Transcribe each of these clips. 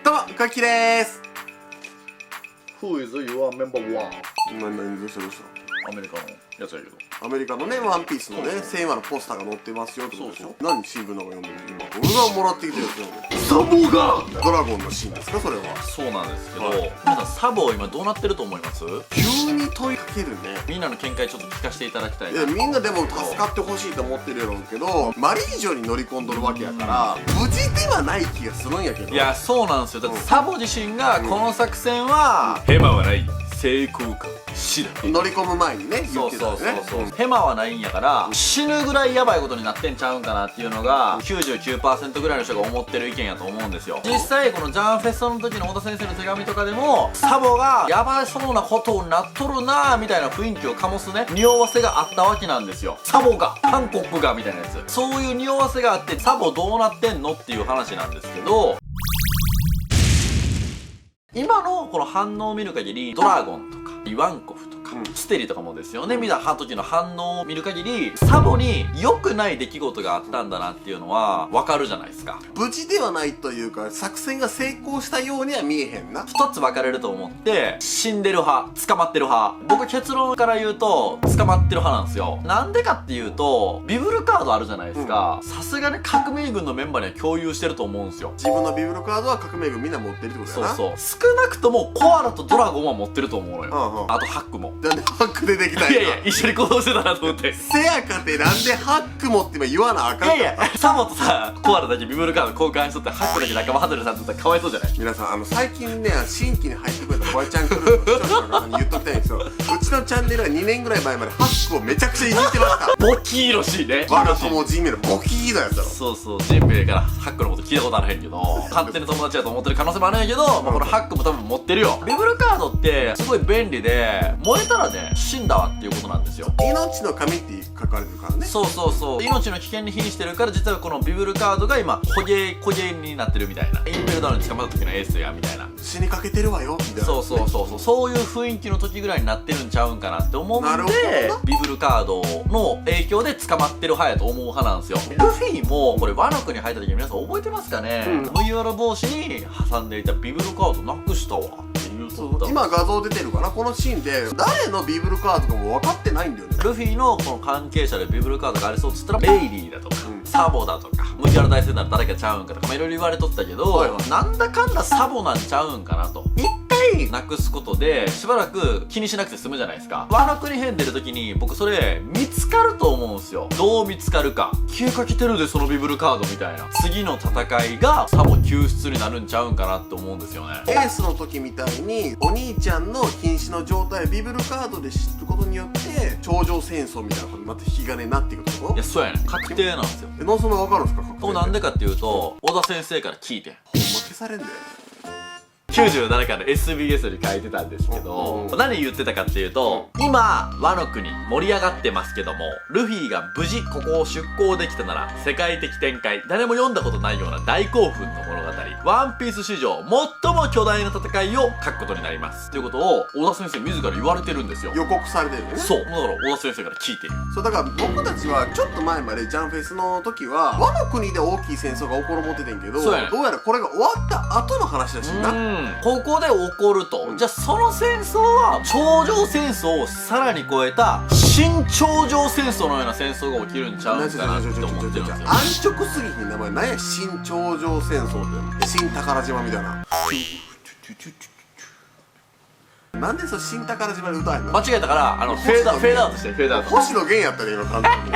どうも、かきでーす。 Who is your member one? 何どうしたアメリカのやつやけど。アメリカのね、ワンピースのね、1000話のポスターが載ってますよってことでしょ。何新聞なんか読んでる今。俺がもらってきたやつなんで。サボがドラゴンのシーンですか、それは。そうなんですけど、はい皆さんサボ今どうなってると思います？急に問いかけるね。みんなの見解ちょっと聞かせていただきたいな。いや、みんなでも助かってほしいと思ってるやろうけど、マリージョに乗り込んどるわけやから、無事ではない気がするんやけど。いや、そうなんですよ。だってサボ自身がこの作戦はヘマはない成功か死だ。乗り込む前にね、言そうってたそうよね。そうそう、ヘマはないんやから死ぬぐらいヤバいことになってんちゃうんかなっていうのが 99% ぐらいの人が思ってる意見やと思うんですよ。実際このジャンフェストの時の太田先生の手紙とかでもサボがヤバそうなことになっとるなーみたいな雰囲気を醸すね匂わせがあったわけなんですよ。サボが韓国がみたいなやつ、そういう匂わせがあってサボどうなってんのっていう話なんですけど、今のこの反応を見る限りドラゴンとかイワンコフとか、ステリとかもですよね、見た時の反応を見る限りサボに良くない出来事があったんだなっていうのは分かるじゃないですか。無事ではないというか、作戦が成功したようには見えへんな。2つ分かれると思って、死んでる派捕まってる派。僕結論から言うと捕まってる派なんですよ。なんでかっていうとビブルカードあるじゃないですか。さすがに革命軍のメンバーには共有してると思うんですよ。自分のビブルカードは革命軍みんな持ってるってことそうやな。そう、少なくともコアラとドラゴンは持ってると思うのよ。うん。あとハックも。なんでハックでできないいやいや、一緒に行動してたなと思って。せやかてなんでハックもって今言わなあかんかった。いやいや、サボとさ、コアラだけビブルカード交換しとってハックだけ仲間外れさんって言ったらかわいそうじゃない？皆さん、最近ね、新規に入ってくれたボヤちゃんクルーの視聴者の方に言っときたいんですよ。うちのチャンネルは2年ぐらい前までハックをめちゃくちゃいじってました。ボキーロシーね。我が友ジンベルボキーのやつだろ。そうそう、ジンベエからハックのこと聞いたことあらへんけど、勝手に友達だと思ってる可能性もあるんやけど、まあ、このハックも多分持ってるよ。ビブルカードってすごい便利で、燃えたらね、死んだわっていうことなんですよ。命の神って書かれてるからね。そうそうそう、命の危険に瀕してるから、実はこのビブルカードが今焦げになってるみたいな。インペルダウンに捕まった時のエースやみたいな。死にかけてるわよみたいな。そうそうそうそう、そういう雰囲気の時ぐらいになってるんちゃうんかなって思うんなるほでどな、ビブルカードの影響で捕まってる派やと思う派なんですよ。ルフィもこれワノ国に入った時皆さん覚えてますかね、麦わら帽子に挟んでいたビブルカードなくしたわっていうとこ今画像出てるかな、このシーンで誰のビブルカードかも分かってないんだよね。ルフィのこの関係者でビブルカードがありそうっつったらベイリーだとか、サボだとか、麦わら大戦なら誰かちゃうんかとかいろいろ言われとったけど、はいはい、なんだかんだサボなんちゃうんかなと。一回なくすことでしばらく気にしなくて済むじゃないですか。ワノ国編出る時に僕それ見つかると思うんですよ。どう見つかるか、消えかけてるでそのビブルカードみたいな。次の戦いがサボ救出になるんちゃうんかなって思うんですよね。エースの時みたいにお兄ちゃんの瀕死の状態をビブルカードで知ることによって頂上戦争みたいなことにまた引き金になっていくってこと？いや、そうやね、確定なんですよ。なんでそんな分かるんですか？これなんでかっていうと、小田先生から聞いてほんま消されんだよ。97巻の SBS に書いてたんですけど、何言ってたかっていうと、今ワノ国盛り上がってますけども、ルフィが無事ここを出港できたなら世界的展開、誰も読んだことないような大興奮の物語、ワンピース史上最も巨大な戦いを書くことになりますということを小田先生自ら言われてるんですよ。予告されてるよね。そう、だから小田先生から聞いてる。そうだから僕たちはちょっと前までジャンフェスの時はワノ国で大きい戦争が起こる思っててんけど、そうやね、どうやらこれが終わった後の話らしいな。ここで起こると、じゃあその戦争は頂上戦争をさらに超えた新頂上戦争のような戦争が起きるんちゃうんかなって思ってるんですよ。安直すぎひん名前何や新頂上戦争って新宝島みたいな。なんでその新宝島で歌えんの？間違えたから、フェードアウトしてフェードアウト。星野源やったね今完全に。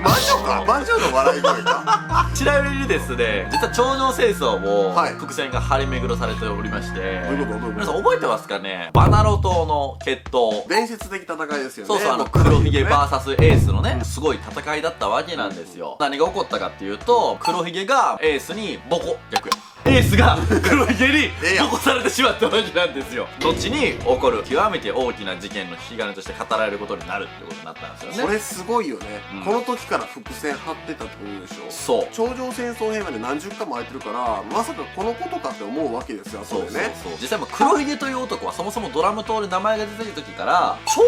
魔女か、魔女の笑い声か。ちなみにですね、実は頂上戦争もはい伏線が張り巡らされておりまして、どういうことどういうこと皆さん覚えてますかね、バナロ島の決闘。伝説的戦いですよね。そうそう、もう黒ひげ VS エースのね、すごい戦いだったわけなんですよ。何が起こったかっていうと、黒ひげがエースにボコ、逆や。エースが黒ひげにボコされてしまったわけなんですよ。後に起こる極めて大きな事件の引き金として語られることになるってことになったんですよね。これすごいよね、うんこの時から伏線張ってたってことでしょ。そう頂上戦争編まで何十回も空いてるから、まさかこのことかって思うわけですよ。そうそうれね。そう、実際も黒ひげという男はそもそもドラム島で名前が出てる時から頂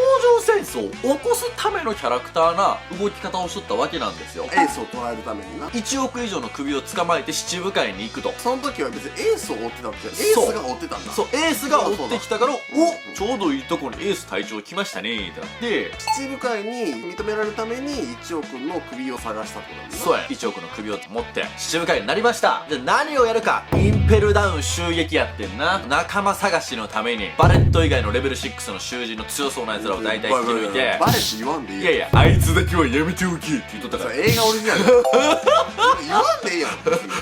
上戦争を起こすためのキャラクターな動き方をしとったわけなんですよ。エースを捉えるためにな。1億以上の首を捕まえて七部会に行くと。その時時は別にエースを追ってたわけじゃん。エースが追ってたんだ。そう、エースが追ってきたから、お、ちょうどいいとこにエース隊長来ましたねってなって、七部会に認められるために一億の首を探したってことなんだ。そうや、1億の首を持って七部会になりました。じゃあ何をやるか、インペルダウン襲撃やってんな。仲間探しのためにバレット以外のレベル6の囚人の強そうな奴らを大体引き抜いて、バレって言わんでいいよ。いやいや、あいつだけはやめておきって言っとったから。映画オリジナル言わんでいいやん。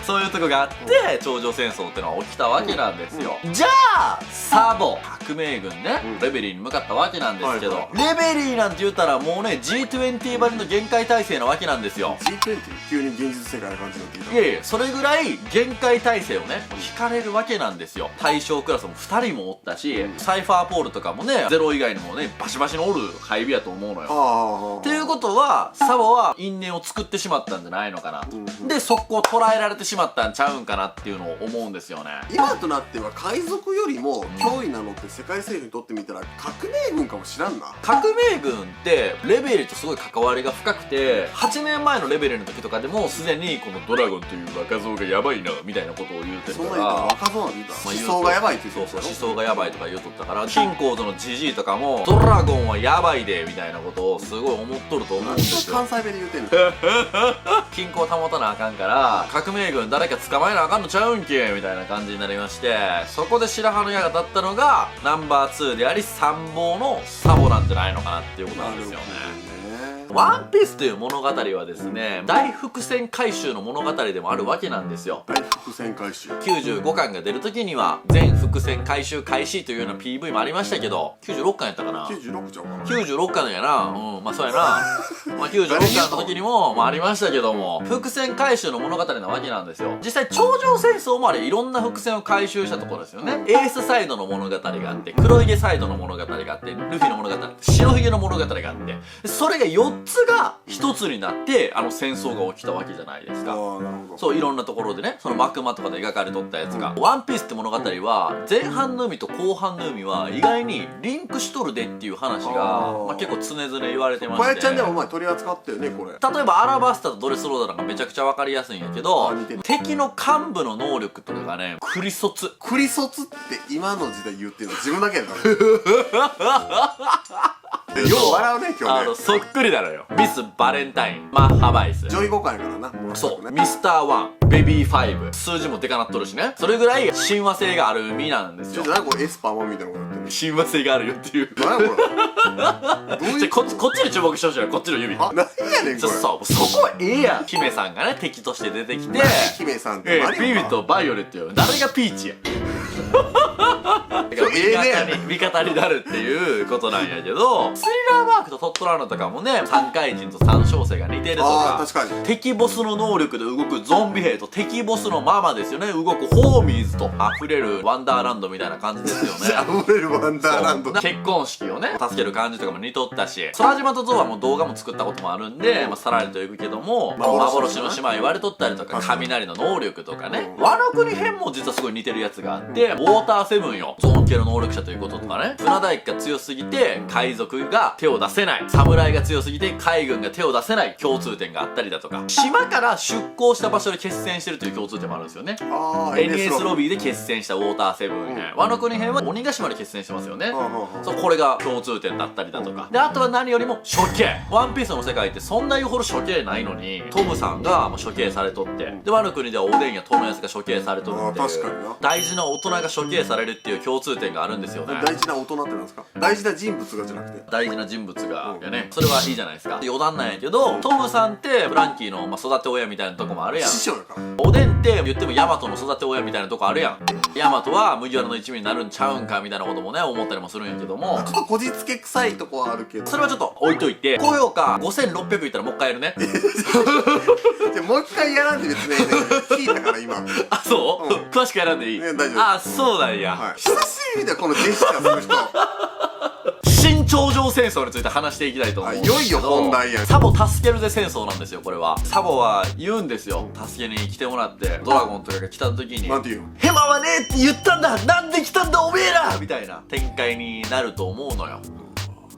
そういうとこがあって頂上戦争ってのは起きたわけなんですよ。じゃあサボ革命軍ね、レベリーに向かったわけなんですけど、レベリーなんて言ったらもうね G20 ばりの限界体制なわけなんですよ。 G20 急に現実世界な感じになってきた。いやいや、それぐらい限界体制をね引かれるわけなんですよ。対象クラスも2人もおったし、サイファーポールとかもねゼロ以外にもねバシバシのおる配備やと思うのよ。っていうことはサボは因縁を作ってしまったんじゃないのかな、で速攻捉えられてしまったんちゃうんかなっていうのを思うんですよね。今となっては海賊よりも脅威なのって世界政府にとってみたら革命軍かもしらんな。革命軍ってレベルとすごい関わりが深くて、8年前のレベルの時とかでもすでにこのドラゴンという若造がやばいなみたいなことを言うてるから、そんな言ったら若造なんて言ったら思想がやばいって言ってた。そうそう、思想がやばいとか言うとったから、金鉱とのジジイとかもドラゴンはやばいでみたいなことをすごい思っとると思うんですよ。関西弁で言うてんの均衡保たなあかんから革命軍誰か捕まえなあかんのちゃうんけみたいな感じになりまして、そこで白羽の矢が立ったのがナンバー2であり参謀のサボなんじゃないのかなっていうことなんですよね。ワンピースという物語はですね、大伏線回収の物語でもあるわけなんですよ。大伏線回収95巻が出る時には全伏線回収開始というような PV もありましたけど、96巻やったかな、96ちゃうかな、96巻やな、まあそうやなまあ96巻の時にも、ありましたけども、伏線回収の物語なわけなんですよ。実際頂上戦争もあれいろんな伏線を回収したところですよね。エースサイドの物語があって、黒ひげサイドの物語があって、ルフィの物語、白ひげの物語があって、それが4つが1つになってあの戦争が起きたわけじゃないですか。そう、いろんなところでね、その幕間とかで描かれとったやつが、ワンピースって物語は前半の海と後半の海は意外にリンクしとるでっていう話が結構常々言われてまして、小屋ちゃんでもお前取り扱ったよねこれ。例えばアラバスタとドレスローダなんかめちゃくちゃ分かりやすいんやけど、敵の幹部の能力とかがね、クリソツって今の時代言ってるの自分だけやからよう笑うね今日ね。そっくりなのよ。ミス・バレンタイン、マッハバイス、ジョイ5回やからな。そう、ミスター1、ベビー5、数字もでかなっとるしね。それぐらい親和性がある海なんですよ。ちょっとなんかこれエスパーマンみたいなこと言ってる。親和性があるよっていう。何やこれ。どういうこっちに注目してほしいよ、こっちの指。何やねんこれ。そこはええやん。姫さんがね敵として出てきて、姫さんってビビとバイオレットよ。誰がピーチや。味方になるっていうことなんやけど、スリラーマークとトットランドとかもね、三怪人と三小生が似てるとか、確かに敵ボスの能力で動くゾンビ兵と敵ボスのママですよね、動くホーミーズと溢れるワンダーランドみたいな感じですよね。溢れるワンダーランド。結婚式をね助ける感じとかも似とったし、空島とゾウはもう動画も作ったこともあるんで、さらりといくけども、幻の姉妹言われとったりとか、雷の能力とかね、ワノ国編も実はすごい似てるやつがあって、ウォーターセブンよ、ゾーン系の能力者ということとかね、船大工が強すぎて海賊が手を出せない、侍が強すぎて海軍が手を出せない共通点があったりだとか、島から出港した場所で決戦してるという共通点もあるんですよね。NS ロビーで決戦したウォーターセブン編、ワノ国編は鬼ヶ島で決戦してますよね。そう、これが共通点だったりだとかで、あとは何よりも処刑。ワンピースの世界ってそんな言うほど処刑ないのに、トムさんが処刑されとって、でワノ国ではおでんやトムヤスが処刑されとるっていう、大事な大人が処刑されるっていう共通点があるんですよね。大事な大人ってなんですか？大事な人物がじゃなくて大事な人物がやね、それはいいじゃないですか。余談なんやけど、トムさんってフランキーの育て親みたいなとこもあるやん。師匠やから。おでんって言ってもヤマトの育て親みたいなとこあるやん。ヤマトは麦わらの一味になるんちゃうんかみたいなこともね思ったりもするんやけども、ちょっとこじつけ臭いとこはあるけど、それはちょっと置いといて、高評価5600いったらもう一回やるね。じゃもう一回やらんで別に聞いたから今。あ、そう、詳しくやらんでいい。大丈夫。あ、そうなんや。久しぶりだこのジェスチャーする人。新頂上戦争について話していきたいと思うんですけど、いよいよ本題やん。サボ助けるぜ戦争なんですよ。これはサボは言うんですよ、助けに来てもらって、ドラゴンとかが来た時に、なんて言うの？ヘマはねえって言ったんだ、なんで来たんだおめえらみたいな展開になると思うのよ。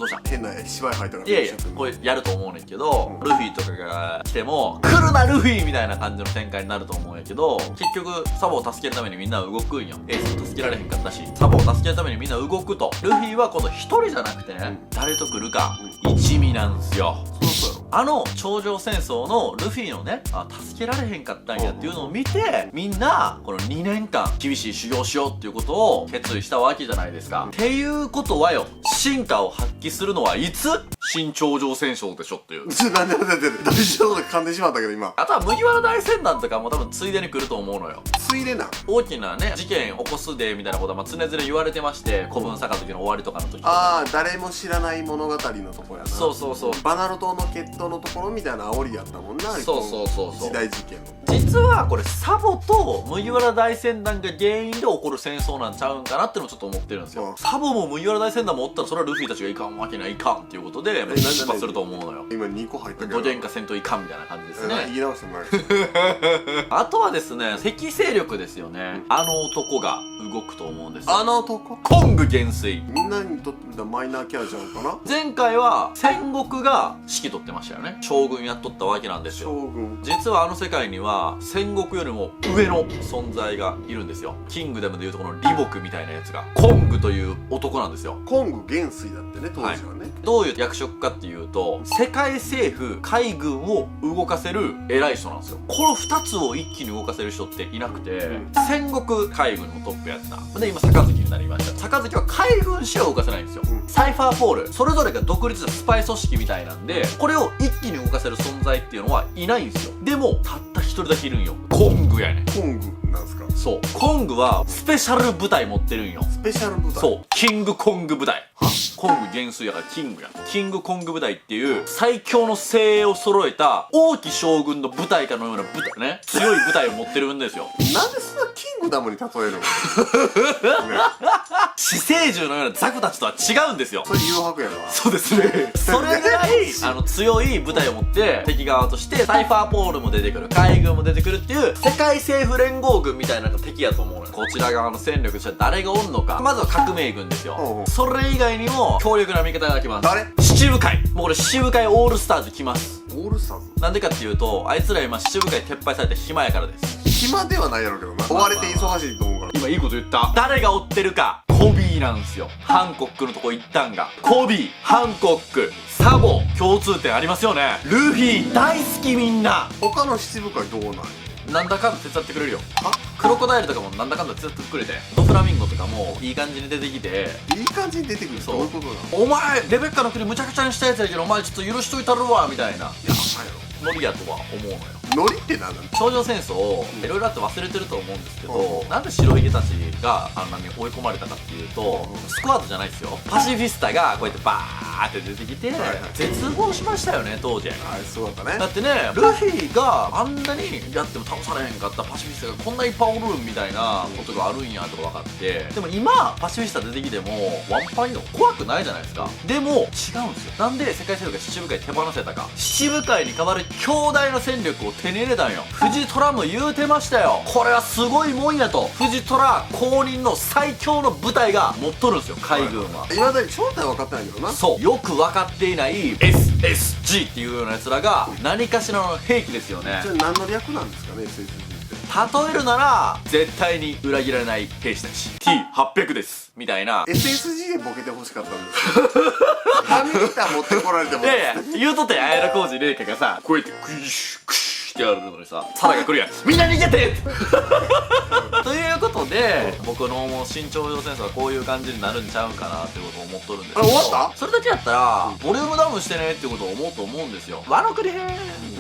どうした変な芝居入ったからいやいや、これやると思うねんけど、ルフィとかが来ても、来るなルフィみたいな感じの展開になると思うんやけど、結局、サボを助けるためにみんな動くんよ。エースを助けられへんかったし、サボを助けるためにみんな動くと。ルフィは今度一人じゃなくてね、誰と来るか、一味なんですよ。そうやろ。あの頂上戦争のルフィのね、助けられへんかったんやっていうのを見て、みんなこの2年間厳しい修行しようっていうことを決意したわけじゃないですか。っていうことはよ、進化を発揮するのはいつ？新頂上戦争でしょっていう。なんで大丈夫で噛んでしまったけど今。あとは麦わら大船団とかも多分ついでに来ると思うのよ。ついでな。大きなね、事件起こすでみたいなことは常々言われてまして、古文杯の終わりとかの時とか。ああ、誰も知らない物語のとこやな。そうそうそう。バナロ島の決闘のところみたいな煽りやったもんな。そうそうそうそう。時代事件の。実はこれサボと麦わら大船団が原因で起こる戦争なんちゃうんかなってのをちょっと思ってるんですよ。サボも麦わら大船団もおったらそれはルフィたちがいかんわけにはいかんっていうことで出発すると思うのよ。今2個入ったけど。どげんかせんといかんみたいな感じですね。言い直してもらえあとはですね、敵勢力ですよね。あの男が動くと思うんですよ。あの男コング元帥。みんなにとってマイナーキャラちゃうかな。前回は戦国が指揮取ってましたよね。将軍やっとったわけなんですよ。将軍。実はあの世界には戦国よりも上の存在がいるんですよ。キングダムでいうとこの李牧みたいなやつがコングという男なんですよ。コング元帥だってね、当時はね。どういう役職かっていうと、世界政府海軍を動かせる偉い人なんですよ。この2つを一気に動かせる人っていなくて、戦国海軍のトップやったで、今杯になりました。杯は海軍しか動かせないんですよ。サイファーポール、それぞれが独立したスパイ組織みたいなんで、これを一気に動かせる存在っていうのはいないんですよ。でもたった一人だけいるんよ。コングやねん。コングなんすか。そう、コングはスペシャル部隊持ってるんよ。スペシャル部隊。そう、キングコング部隊。コング元帥やからキングや。キングコング部隊っていう最強の精鋭を揃えた王毅将軍の部隊かのような部隊ね、強い部隊を持ってるんですよ。なんでそんなキングダムに例えるの？ね、死生獣のようなザクたちとは違うんですよ。それ誘惑やな。そうですね。それぐらい強い部隊を持って敵側としてサイファーポールも出てくる、海軍も出てくるっていう世界政府連合軍みたいなのが敵やと思うのよ。こちら側の戦力としては誰がおんのか。まずは革命軍ですよ。それ以外にも強力な味方が来ます。誰？七部会。もうこれ七部会オールスターズ来ます。オールスターズ？なんでかっていうと、あいつら今七部会撤廃されて暇やからです。暇ではないやろうけどな。追われて忙しいと思うから。今いいこと言った。誰が追ってるか。コビーなんですよ。ハンコックのとこ行ったんが。コビー、ハンコック、サボ、共通点ありますよね。ルフィ大好きみんな。他の七部会どうなん？なんだかんだ手伝ってくれるよ。あ、クロコダイルとかもなんだかんだ手伝ってくれて、ドフラミンゴとかもいい感じに出てきて、いい感じに出てくる。そうどういうことなの？お前レベッカの国むちゃくちゃにしたやつやけど、お前ちょっと許しといたるわみたいな。いや、あノリやとは思うのよ。ノリって何なの？頂上戦争いろいろあって忘れてると思うんですけど、なんで白ひげたちがあんなに追い込まれたかっていうと、スクワットじゃないですよ。パシフィスタがこうやってバーって出てきて、絶望しましたよね当時。あれそうだったね。だってね、ルフィがあんなにやっても倒されへんかったパシフィスタがこんないっぱいおるみたいなことがあるんやとか分かって、でも今パシフィスタ出てきてもワンパンの怖くないじゃないですか。でも違うんですよ。なんで世界政府が七部会手放せたか。七部会に代わる強大な戦力を手に入れたんよ。藤虎も言うてましたよ。これはすごいもんやと。藤虎公認の最強の部隊が持っとるんですよ、海軍は。いまだに正体分かってないけどな。そう、よく分かっていない SSG っていうようなやつらが何かしらの兵器ですよね。それ何の略なんですかね、SSG って。例えるなら絶対に裏切られない兵士たち T800 ですみたいな。 SSG でボケてほしかったんですけどファミリタ持ってこられてもいやいや言うとって、綾小路麗華がさこうやってクイシュクシュってやるのにさ、サラが来るやん、みんな逃げてということで、僕のもう新頂上戦争はこういう感じになるんちゃうんかなってことを思っとるんですけど、終わった？それだけやったらボリュームダウンしてねっていうことを思うと思うんですよ。ワノ国編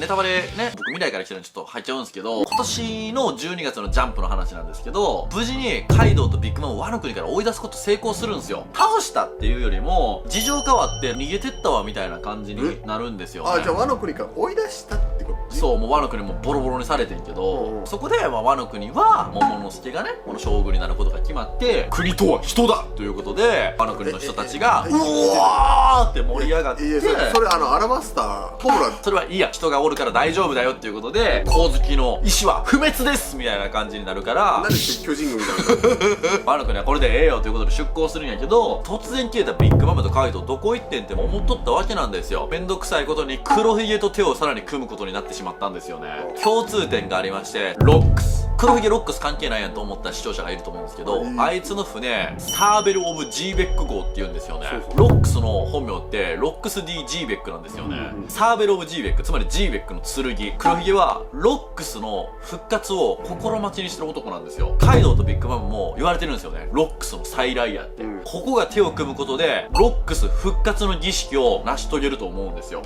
ネタバレね、僕未来から来てるんでちょっと入っちゃうんですけど、今年の12月のジャンプの話なんですけど、無事にカイドウとビッグマンをワノ国から追い出すこと成功するんですよ。倒したっていうよりも事情変わって逃げてったわみたいな感じになるんですよ、ね。あ、じゃあワノ国から追い出したってこと？じ。そう、もうワノ国もボロボロにされてんけど、そこで、まあ、ワノ国は桃之助がねこの将軍になることが決まって、国とは人だということでワノ国の人たちがうわーって盛り上がって、いやそれアラバスタートムラそれはいいや、人がおるから大丈夫だよっていうことで光月の意志は不滅ですみたいな感じになるから、何で巨人軍みたいなワノ国はこれでええよということで出航するんやけど、突然消えたビッグマムとカイドウどこ行ってんって思っとったわけなんですよ。めんどくさいことに黒ひげと手をさらに組むことになってしまったんですよね。共通点がありまして、ロックス、黒ひげロックス関係ないやんと思った視聴者がいると思うんですけど、あいつの船サーベル・オブ・ジーベック号って言うんですよね。ロックスの本名ってロックス・ディ・ジーベックなんですよね。サーベル・オブ・ジーベック、つまりジーベックの剣。黒ひげはロックスの復活を心待ちにしてる男なんですよ。カイドウとビッグマムも言われてるんですよね、ロックスの再来やって、ここが手を組むことでロックス復活の儀式を成し遂げると思うんですよ。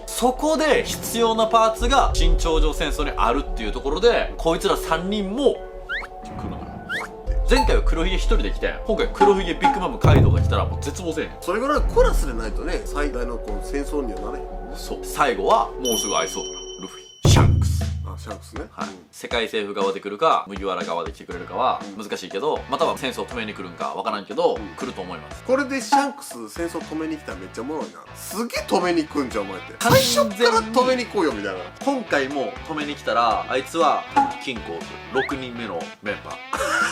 そこで必要なパーツが新頂上戦争にあるっていうところで、こいつら3人も来るのよ。前回は黒ひげ1人で来て、今回黒ひげビッグマムカイドウが来たらもう絶望せえへん。それぐらいクラスでないとね、最大のこの戦争にはなれへん。そう、最後はもうすぐ会いそうだな、ルフィ、シャンクス。シャンクスね、はい、世界政府側で来るか麦わら側で来てくれるかは難しいけど、または戦争を止めに来るんか分からんけど、来ると思います。これでシャンクス戦争止めに来たらめっちゃおもろいな。すげえ止めに来んじゃんお前って。最初から止めに来いよみたいな。今回も止めに来たら、あいつはキンコーズ6人目のメンバー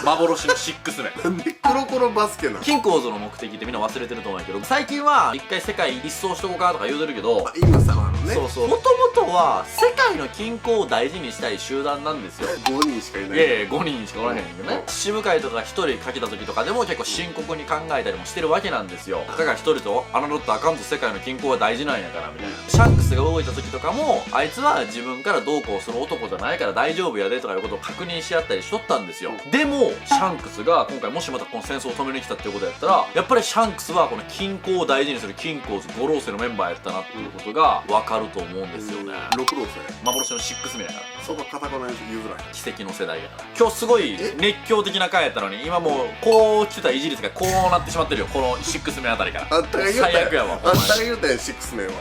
幻の6メン。なんで黒コロバスケなの。キンコーズの目的ってみんな忘れてると思うんやけど、最近は一回世界一掃しとこうかとか言うてるけど、イム様のね、そうそう、もともとは世界の均衡を大事にしたい集団なんですよ。5人しかいない。いやいや、5人しかおらへんけどね。七部会とか1人かけた時とかでも結構深刻に考えたりもしてるわけなんですよ。たかが1人と侮ったらあかんと、世界の均衡は大事なんやからみたいな。シャンクスが動いた時とかも、あいつは自分からどうこうする男じゃないから大丈夫やでとかいうことを確認し合ったりしとったんですよ。でもシャンクスが今回もしまたこの戦争を止めに来たっていうことやったら、やっぱりシャンクスはこの均衡を大事にするキンコーズ5老星のメンバーやったなっていうことが分かると思うんですよね。6老星幻の6名やから。そこカタカナに言うぐらい奇跡の世代やから。今日すごい熱狂的な回やったのに、今もうこう来てた維持率がこうなってしまってるよ、この6名あたりから。あんたが言うた最悪やわ。あんたが言うたやん6名は。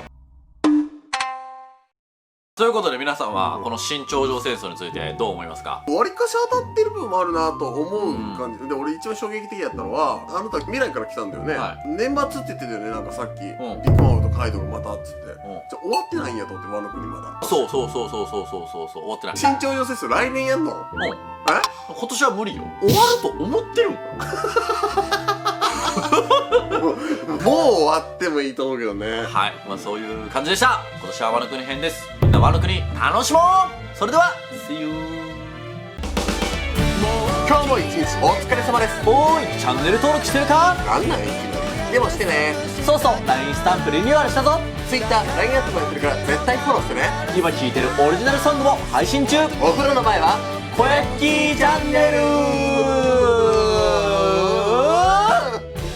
ということで皆さんはこの新頂上戦争についてどう思いますか？わりかし当たってる部分もあるなと思う感じで、俺一番衝撃的やったのは、あなた未来から来たんだよね、は年末って言ってたよね、なんかさっき、ビんッグマムとカイドウがまたっつって、じゃ終わってないんやと思って、ワノ国まだ。そうそうそうそうそうそうそうそう、終わってない。新頂上戦争来年やんの？今年は無理よ。終わると思ってるん？もう終わってもいいと思うけどね。はい、まあそういう感じでした。今年はワノ国編です。みんなワノ国楽しもう。それでは See you。 今日も一日お疲れ様です。おーい、チャンネル登録してるか？なんなんいきなり。でもしてね。そうそう、 LINE スタンプリニューアルしたぞ。 Twitter、LINE アットもやってるから絶対フォローしてね。今聴いてるオリジナルソングも配信中。お風呂の前は小焼きチャンネル。